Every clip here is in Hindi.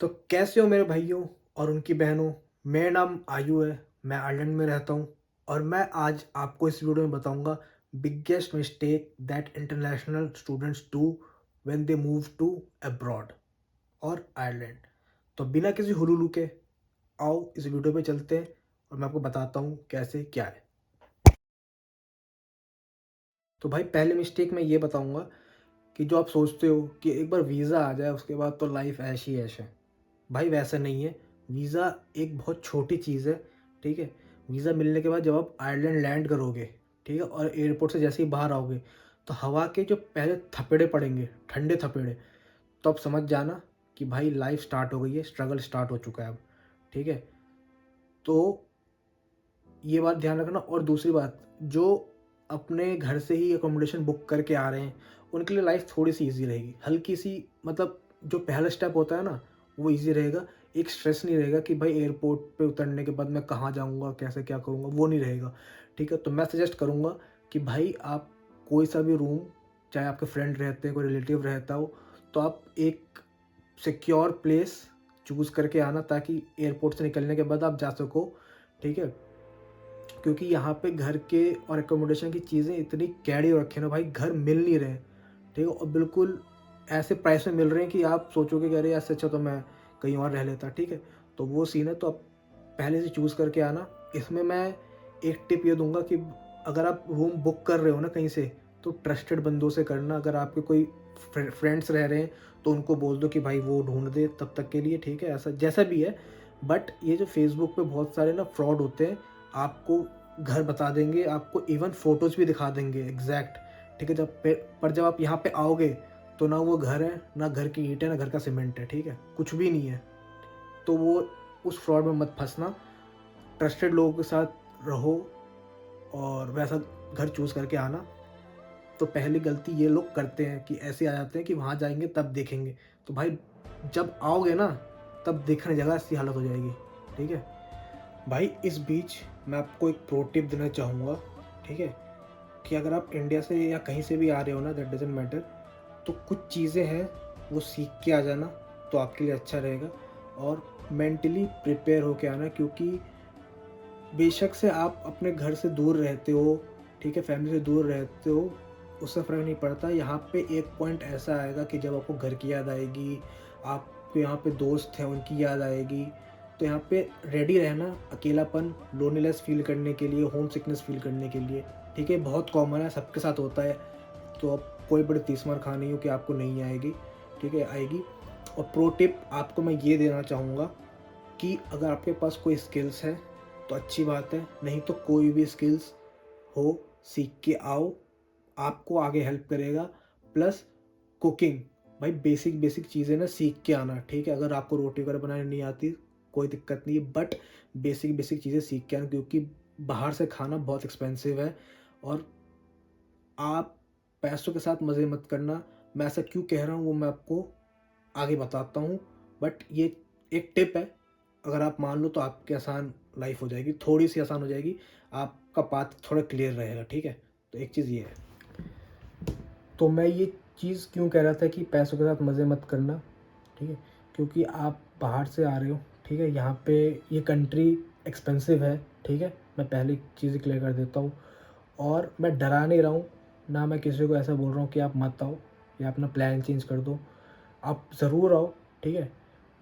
तो कैसे हो मेरे भाइयों और उनकी बहनों। मेरा नाम आयु है। मैं आयरलैंड में रहता हूँ और मैं आज आपको इस वीडियो में बताऊंगा biggest mistake that international students do when they move to abroad और आयरलैंड। तो बिना किसी हुलूलू के आओ इस वीडियो पे चलते हैं और मैं आपको बताता हूँ कैसे क्या है। तो भाई पहले मिस्टेक मैं ये बताऊंगा कि जो आप सोचते हो कि एक बार वीज़ा आ जाए उसके बाद तो लाइफ ऐश ही ऐश है। भाई वैसा नहीं है। वीज़ा एक बहुत छोटी चीज़ है। ठीक है। वीज़ा मिलने के बाद जब आप आयरलैंड लैंड करोगे, ठीक है, और एयरपोर्ट से जैसे ही बाहर आओगे तो हवा के जो पहले थपेड़े पड़ेंगे, ठंडे थपेड़े, तो आप समझ जाना कि भाई लाइफ स्टार्ट हो गई है, स्ट्रगल स्टार्ट हो चुका है अब। ठीक है। तो ये बात ध्यान रखना। और दूसरी बात, जो अपने घर से ही अकोमोडेशन बुक करके आ रहे हैं उनके लिए लाइफ थोड़ी सी ईजी रहेगी, हल्की सी। मतलब जो पहला स्टेप होता है ना, वो ईजी रहेगा। एक स्ट्रेस नहीं रहेगा कि भाई एयरपोर्ट पे उतरने के बाद मैं कहाँ जाऊँगा, कैसे क्या करूँगा, वो नहीं रहेगा। ठीक है। तो मैं सजेस्ट करूँगा कि भाई आप कोई सा भी रूम, चाहे आपके फ्रेंड रहते हैं, कोई रिलेटिव रहता हो, तो आप एक सिक्योर प्लेस चूज़ करके आना ताकि एयरपोर्ट से निकलने के बाद आप जा सको। ठीक है। क्योंकि यहाँ पे घर के और एकोमोडेशन की चीज़ें इतनी कैडी हो रखी है ना भाई, घर मिल नहीं रहे। ठीक है। और बिल्कुल ऐसे प्राइस में मिल रहे हैं कि आप सोचोगे कि अरे इससे अच्छा तो मैं कहीं और रह लेता। ठीक है। तो वो सीन है। तो आप पहले से चूज़ करके आना। इसमें मैं एक टिप ये दूंगा कि अगर आप रूम बुक कर रहे हो ना कहीं से, तो ट्रस्टेड बंदों से करना। अगर आपके कोई फ्रेंड्स रह रहे हैं तो उनको बोल दो कि भाई वो ढूंढ दे तब तक के लिए। ठीक है। ऐसा जैसा भी है। बट ये जो फेसबुक पे बहुत सारे ना फ्रॉड होते हैं, आपको घर बता देंगे, आपको इवन फोटोज़ भी दिखा देंगे एग्जैक्ट। ठीक है। पर जब आप यहाँ पे आओगे तो ना वो घर है, ना घर की ईंट है, ना घर का सीमेंट है। ठीक है। कुछ भी नहीं है। तो वो उस फ्रॉड में मत फंसना। ट्रस्टेड लोगों के साथ रहो और वैसा घर चूज़ करके आना। तो पहली गलती ये लोग करते हैं कि ऐसे आ जाते हैं कि वहाँ जाएंगे तब देखेंगे। तो भाई जब आओगे ना, तब देखने जगह ऐसी हालत हो जाएगी। ठीक है। भाई इस बीच मैं आपको एक प्रो टिप देना चाहूँगा। ठीक है। कि अगर आप इंडिया से या कहीं से भी आ रहे हो ना, दैट डजेंट मैटर, तो कुछ चीज़ें हैं वो सीख के आ जाना तो आपके लिए अच्छा रहेगा। और मेंटली प्रिपेयर होके आना, क्योंकि बेशक से आप अपने घर से दूर रहते हो, ठीक है, फैमिली से दूर रहते हो, उससे फ़र्क नहीं पड़ता। यहाँ पे एक पॉइंट ऐसा आएगा कि जब आपको घर की याद आएगी, आपके यहाँ पे दोस्त हैं उनकी याद आएगी। तो यहाँ पे रेडी रहना अकेलापन, लोनलीनेस फील करने के लिए, होम सिकनेस फील करने के लिए। ठीक है। बहुत कॉमन है, सबके साथ होता है। तो अब कोई बड़ी तीस मार खा नहीं हो कि आपको नहीं आएगी। ठीक है, आएगी। और प्रो टिप आपको मैं ये देना चाहूँगा कि अगर आपके पास कोई स्किल्स है तो अच्छी बात है, नहीं तो कोई भी स्किल्स हो सीख के आओ, आपको आगे हेल्प करेगा। प्लस कुकिंग, भाई बेसिक बेसिक चीज़ें ना सीख के आना। ठीक है। अगर आपको रोटी वगैरह बनाने नहीं आती कोई दिक्कत नहीं है, बट बेसिक बेसिक चीज़ें सीख के आना, क्योंकि बाहर से खाना बहुत एक्सपेंसिव है। और आप पैसों के साथ मज़े मत करना। मैं ऐसा क्यों कह रहा हूँ वो मैं आपको आगे बताता हूँ। बट ये एक टिप है, अगर आप मान लो तो आपकी आसान लाइफ हो जाएगी, थोड़ी सी आसान हो जाएगी, आपका पाथ थोड़ा क्लियर रहेगा। ठीक है। तो एक चीज़ ये है। तो मैं ये चीज़ क्यों कह रहा था कि पैसों के साथ मज़े मत करना। ठीक है। क्योंकि आप बाहर से आ रहे हो। ठीक है। यहाँ पे ये कंट्री एक्सपेंसिव है। ठीक है। मैं पहली चीज़ क्लियर कर देता हूँ। और मैं डरा नहीं रहा हूँ, ना मैं किसी को ऐसा बोल रहा हूँ कि आप मत आओ या अपना प्लान चेंज कर दो। आप ज़रूर आओ। ठीक है।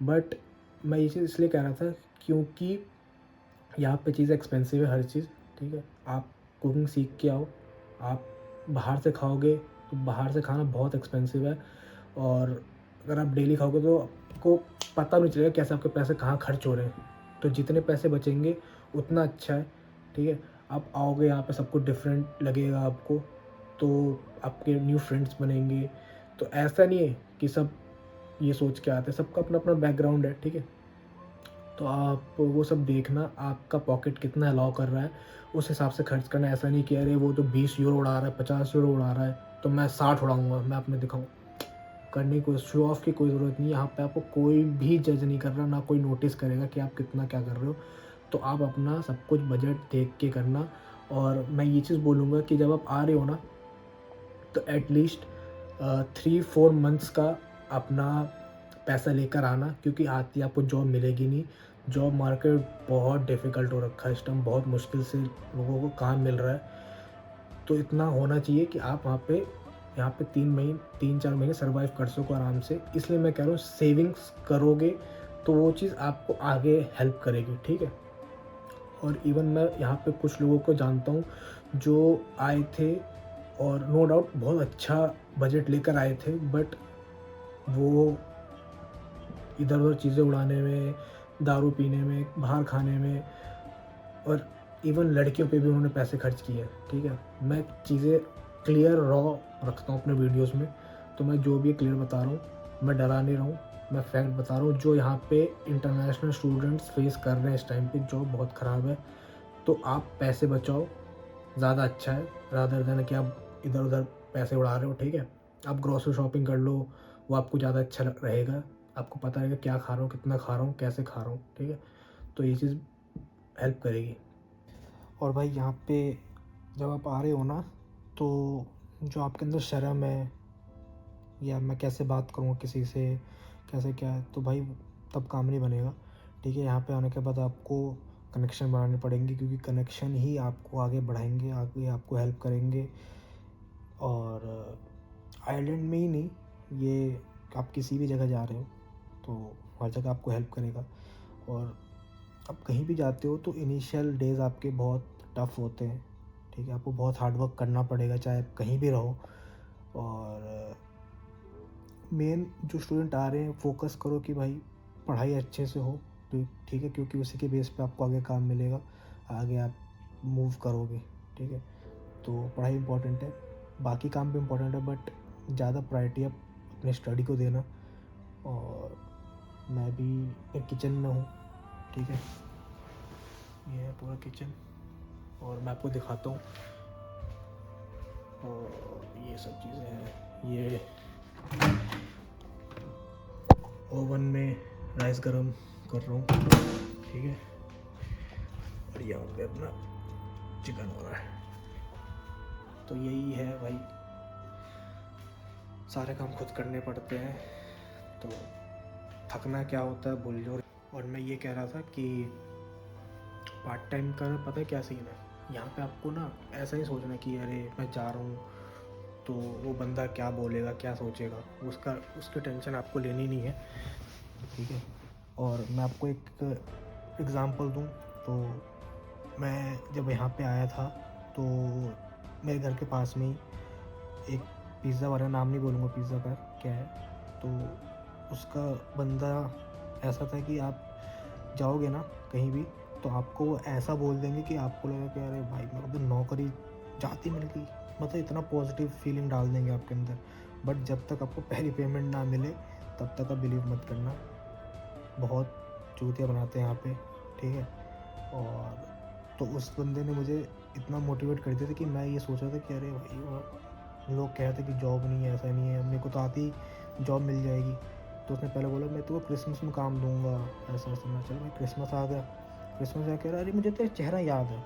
बट मैं ये चीज़ इसलिए कह रहा था क्योंकि यहाँ पे चीज़ एक्सपेंसिव है हर चीज़। ठीक है। आप कुकिंग सीख के आओ। आप बाहर से खाओगे तो बाहर से खाना बहुत एक्सपेंसिव है। और अगर आप डेली खाओगे तो आपको पता नहीं चलेगा कैसे आपके पैसे कहाँ खर्च हो रहे हैं। तो जितने पैसे बचेंगे उतना अच्छा है। ठीक है। आप आओगे यहाँ पे सब कुछ डिफरेंट लगेगा आपको, तो आपके न्यू फ्रेंड्स बनेंगे। तो ऐसा नहीं है कि सब ये सोच के आते हैं, सबका अपना अपना बैकग्राउंड है। ठीक है। तो आप वो सब देखना, आपका पॉकेट कितना अलाउ कर रहा है उस हिसाब से खर्च करना। ऐसा नहीं कि अरे वो तो 20 यूरो उड़ा रहा है, 50 यूरो उड़ा रहा है तो मैं 60 उड़ाऊँगा, मैं अपने दिखाऊँ। करने की कोई शो ऑफ की कोई ज़रूरत नहीं है। यहाँ पे आपको कोई भी जज नहीं कर रहा, ना कोई नोटिस करेगा कि आप कितना क्या कर रहे हो। तो आप अपना सब कुछ बजट देख के करना। और मैं ये चीज़ बोलूँगा कि जब आप आ रहे हो ना, तो एटलीस्ट 3-4 मंथ्स का अपना पैसा लेकर आना, क्योंकि आती आपको जॉब मिलेगी नहीं। जॉब मार्केट बहुत डिफ़िकल्ट हो रखा है इस टाइम, बहुत मुश्किल से लोगों को काम मिल रहा है। तो इतना होना चाहिए कि आप यहाँ पे 3-4 महीने सर्वाइव कर सको आराम से। इसलिए मैं कह रहा हूँ सेविंग्स करोगे तो वो चीज़ आपको आगे हेल्प करेगी, ठीक है। और इवन मैं यहाँ पे कुछ लोगों को जानता हूँ जो आए थे और नो डाउट बहुत अच्छा बजट लेकर आए थे, बट वो इधर-उधर चीज़ें उड़ाने में, दारू पीने में, बाहर खाने में और इवन लड़कियों पे भी उन्होंने पैसे खर्च किए, ठीक है। मैं चीज़ें क्लियर रॉ रखता हूँ अपने वीडियोज़ में, तो मैं जो भी क्लियर बता रहा हूँ, मैं डरा नहीं रहा हूँ, मैं फैक्ट बता रहा हूँ। जो यहाँ पे इंटरनेशनल स्टूडेंट्स फेस कर रहे हैं इस टाइम पे, जॉब बहुत ख़राब है, तो आप पैसे बचाओ, ज़्यादा अच्छा है रादर देन कि आप इधर-उधर पैसे उड़ा रहे हो, ठीक है। आप ग्रोसरी शॉपिंग कर लो, वो आपको ज़्यादा अच्छा रहेगा। आपको पता रहेगा क्या खा रहा हूँ, कितना खा रहा हूँ, कैसे खा रहा हूँ, ठीक है। तो ये चीज़ हेल्प करेगी। और भाई यहाँ पे जब आप आ रहे हो ना, तो जो आपके अंदर शर्म है या मैं कैसे बात करूँ किसी से, कैसे क्या है, तो भाई तब काम नहीं बनेगा, ठीक है। यहाँ पे आने के बाद आपको कनेक्शन बनाने पड़ेंगे, क्योंकि कनेक्शन ही आपको आगे बढ़ाएंगे, आगे आपको हेल्प करेंगे। और आइलैंड में ही नहीं, ये आप किसी भी जगह जा रहे हो तो हर जगह आपको हेल्प करेगा। और आप कहीं भी जाते हो तो इनिशियल डेज़ आपके बहुत टफ़ होते हैं, ठीक है। आपको बहुत हार्ड वर्क करना पड़ेगा चाहे आप कहीं भी रहो। और मेन जो स्टूडेंट आ रहे हैं फोकस करो कि भाई पढ़ाई अच्छे से हो, तो ठीक है, क्योंकि उसी के बेस पे आपको आगे काम मिलेगा, आगे आप मूव करोगे, ठीक है। तो पढ़ाई इम्पोर्टेंट है, बाकी काम भी इम्पोर्टेंट है, बट ज़्यादा प्रायोरिटी आप अपने स्टडी को देना। और मैं भी एक किचन में हूँ, ठीक है, ये है पूरा किचन और मैं आपको दिखाता हूँ। और ये सब चीज़ें हैं, ये ओवन में राइस गरम कर रहा हूँ, ठीक है। और यहाँ पे अपना चिकन हो रहा है। तो यही है भाई, सारे काम खुद करने पड़ते हैं, तो थकना क्या होता है भूल जाओ। और मैं ये कह रहा था कि पार्ट टाइम का पता है क्या सीन है, यहाँ पे आपको ना ऐसा ही सोचना कि अरे मैं जा रहा हूँ तो वो बंदा क्या बोलेगा, क्या सोचेगा, उसकी टेंशन आपको लेनी नहीं है, ठीक है। और मैं आपको एक एग्ज़ाम्पल दूँ तो मैं जब यहाँ पे आया था तो मेरे घर के पास में ही एक पिज़्ज़ा वाला, नाम नहीं बोलूँगा पिज़्ज़ा का क्या है, तो उसका बंदा ऐसा था कि आप जाओगे ना कहीं भी तो आपको वो ऐसा बोल देंगे कि आपको लगेगा कि अरे भाई मेरे को तो नौकरी जाती मिल गई, मतलब इतना पॉजिटिव फीलिंग डाल देंगे आपके अंदर। बट जब तक आपको पहली पेमेंट ना मिले तब तक आप बिलीव मत करना, बहुत चूतिया बनाते हैं यहाँ पे, ठीक है। और तो उस बंदे ने मुझे इतना मोटिवेट कर दिया था कि मैं ये सोच रहा था कि अरे भाई वो लोग कह रहे थे कि जॉब नहीं है, ऐसा नहीं है, मेरे को तो आती जॉब मिल जाएगी। तो उसने पहले बोला मैं तो क्रिसमस में काम दूंगा, ऐसा ऐसा। मैं चलो भाई क्रिसमस आ गया, क्रिसमस आ कह रहा अरे मुझे तेरा चेहरा याद है,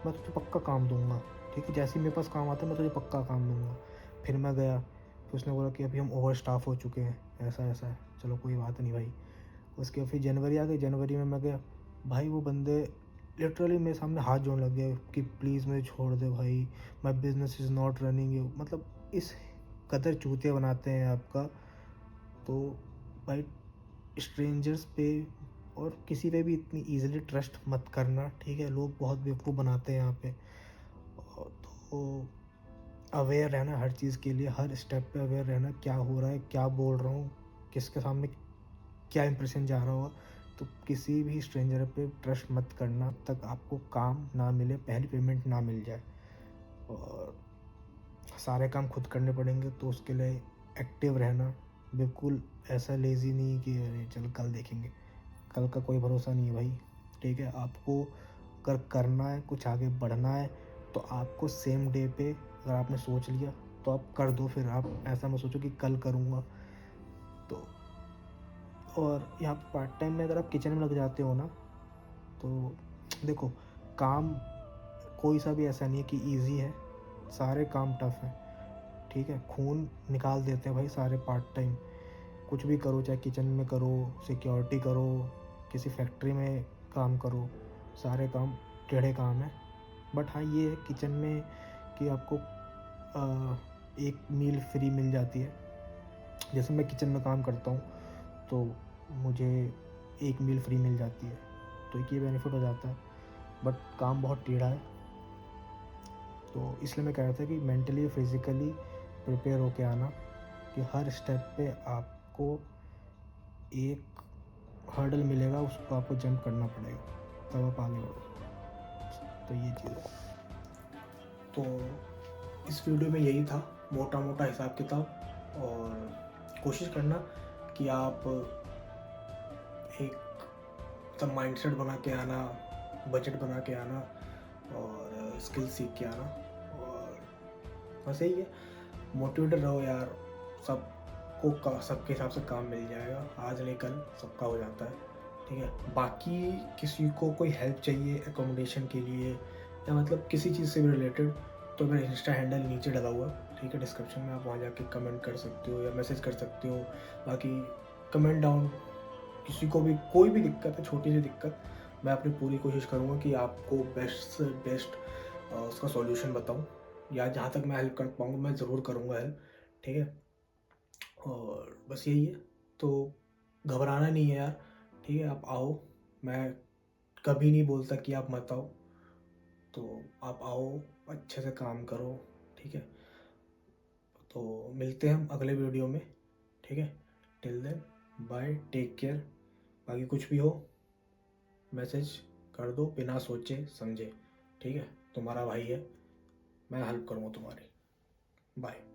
मैं तुझे पक्का काम दूंगा, ठीक है, जैसे ही मेरे पास काम आता है मैं तुझे पक्का काम दूंगा। फिर मैं गया, फिर उसने बोला कि अभी हम ओवर स्टाफ हो चुके हैं, ऐसा ऐसा है। चलो कोई बात नहीं भाई। उसके फिर जनवरी आ गई, जनवरी में मैं गया, भाई वो बंदे लिटरली मेरे सामने हाथ जोड़ने लग गए कि प्लीज़ मुझे छोड़ दे भाई, my business is not running you, मतलब इस कदर चूतिया बनाते हैं आपका। तो भाई स्ट्रेंजर्स पे और किसी पे भी इतनी ईजिली ट्रस्ट मत करना, ठीक है, लोग बहुत बेवकूफ़ बनाते हैं यहाँ पे। तो अवेयर रहना हर चीज़ के लिए, हर स्टेप पे अवेयर रहना, क्या हो रहा है, क्या बोल रहा हूँ, किसके सामने क्या इंप्रेशन जा रहा होगा। तो किसी भी स्ट्रेंजर पे ट्रस्ट मत करना तक आपको काम ना मिले, पहली पेमेंट ना मिल जाए। और सारे काम खुद करने पड़ेंगे, तो उसके लिए एक्टिव रहना, बिल्कुल ऐसा लेज़ी नहीं कि अरे चल कल देखेंगे, कल का कोई भरोसा नहीं है भाई, ठीक है। आपको अगर करना है, कुछ आगे बढ़ना है, तो आपको सेम डे पे अगर आपने सोच लिया तो आप कर दो, फिर आप ऐसा मत सोचो कि कल करूँगा। तो और यहाँ पार्ट टाइम में अगर आप किचन में लग जाते हो ना, तो देखो काम कोई सा भी ऐसा नहीं है कि इजी है, सारे काम टफ हैं, ठीक है। खून निकाल देते हैं भाई सारे पार्ट टाइम, कुछ भी करो, चाहे किचन में करो, सिक्योरिटी करो, किसी फैक्ट्री में काम करो, सारे काम टेढ़े काम हैं। बट हाँ, ये है किचन में कि आपको एक मील फ्री मिल जाती है। जैसे मैं किचन में काम करता हूँ तो मुझे एक मील फ्री मिल जाती है, तो एक ये बेनिफिट हो जाता है। बट काम बहुत टेढ़ा है, तो इसलिए मैं कह रहा था कि मेंटली फिज़िकली प्रिपेयर होके आना, कि हर स्टेप पे आपको एक हर्डल मिलेगा, उसको आपको जंप करना पड़ेगा, तब आप आगे बढ़ो। तो ये चीज़ है। तो इस वीडियो में यही था, मोटा मोटा हिसाब किताब। और कोशिश करना कि आप एक सब माइंडसेट बना के आना, बजट बना के आना और स्किल सीख के आना। और बस यही है, मोटिवेटेड रहो यार। सबको सबके हिसाब से काम मिल जाएगा, आज नहीं कल सबका हो जाता है, ठीक है। बाकी किसी को कोई हेल्प चाहिए एकोमोडेशन के लिए या मतलब किसी चीज़ से भी रिलेटेड, तो मेरा इंस्टा हैंडल नीचे डला हुआ है, ठीक है, डिस्क्रिप्शन में, आप वहाँ जाके कमेंट कर सकते हो या मैसेज कर सकते हो। बाकी कमेंट डाउन, किसी को भी कोई भी दिक्कत है, छोटी सी दिक्कत, मैं अपनी पूरी कोशिश करूँगा कि आपको बेस्ट से बेस्ट उसका सॉल्यूशन बताऊँ, या जहाँ तक मैं हेल्प कर पाऊँगा मैं ज़रूर करूँगा हेल्प, ठीक है। और बस यही है, तो घबराना नहीं है यार, ठीक है। आप आओ, मैं कभी नहीं बोलता कि आप मत आओ, तो आप आओ, अच्छे से काम करो, ठीक है। तो मिलते हैं हम अगले वीडियो में, ठीक है। Till then bye, take care. बाकी कुछ भी हो मैसेज कर दो बिना सोचे समझे, ठीक है। तुम्हारा भाई है, मैं हेल्प करूँगा तुम्हारी। बाय।